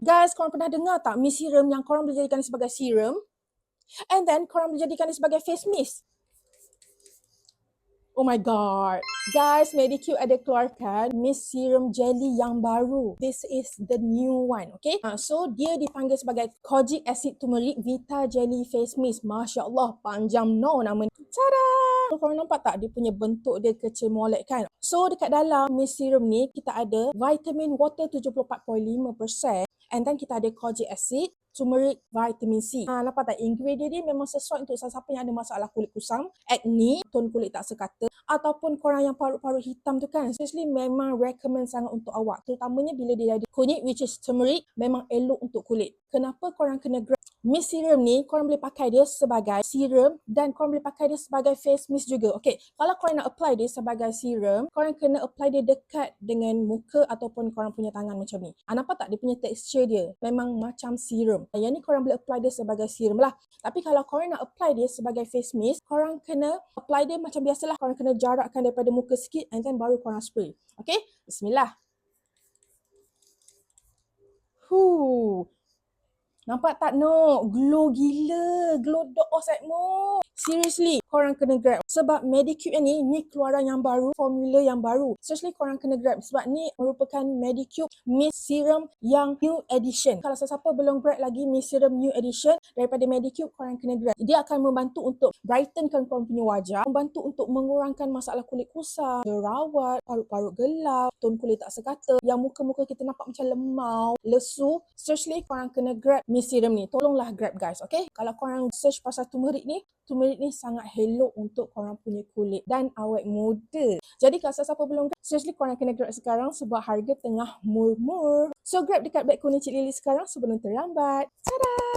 Guys, korang pernah dengar tak mist serum yang korang boleh jadikan sebagai serum and then korang boleh jadikan sebagai face mist? Oh my god. Guys, Medicube ada keluarkan mist serum jelly yang baru. This is the new one, okay? So, dia dipanggil sebagai Kojic Acid Turmeric Vita Jelly Face Mist. Masya Allah, panjang no nama. Tada! Korang nampak tak dia punya bentuk dia kecil molek kan? So, dekat dalam mist serum ni, kita ada vitamin water 74.5%. And then kita ada kojic acid, turmeric, vitamin C. Nampak tak? Ingredient dia memang sesuai untuk siapa yang ada masalah kulit kusam, acne, tone kulit tak sekata, ataupun korang yang parut-parut hitam tu kan. Seriously memang recommend sangat untuk awak. Terutamanya bila dia ada kunyit which is turmeric, memang elok untuk kulit. Kenapa korang kena grab? Mist serum ni korang boleh pakai dia sebagai serum dan korang boleh pakai dia sebagai face mist juga. Okay, kalau korang nak apply dia sebagai serum, korang kena apply dia dekat dengan muka ataupun korang punya tangan macam ni. Nampak tak dia punya texture dia? Memang macam serum. Yang ni korang boleh apply dia sebagai serum lah. Tapi kalau korang nak apply dia sebagai face mist, korang kena apply dia macam biasalah. Korang kena jarakkan daripada muka sikit and then baru korang spray. Okay, bismillah. Nampak tak no? Glow gila. Glow dot outside mo. Seriously, korang kena grab. Sebab Medicube ni keluaran yang baru, formula yang baru. Seriously, korang kena grab. Sebab ni merupakan Medicube Mist Serum yang new edition. Kalau sesiapa belum grab lagi Mist Serum new edition daripada Medicube, korang kena grab. Dia akan membantu untuk brightenkan korang punya wajah, membantu untuk mengurangkan masalah kulit kusam, jerawat, parut-parut gelap, tone kulit tak sekata, yang muka-muka kita nampak macam lemau, lesu. Seriously, korang kena grab Mist Serum ni. Tolonglah grab guys, okay? Kalau korang search pasal turmeric ni sangat elok untuk korang punya kulit dan awet muda. Jadi kalau siapa belum grab, seriously korang kena grab sekarang sebab harga tengah murmur. So grab dekat beg kuning Cik Lily sekarang sebelum terlambat. Tada!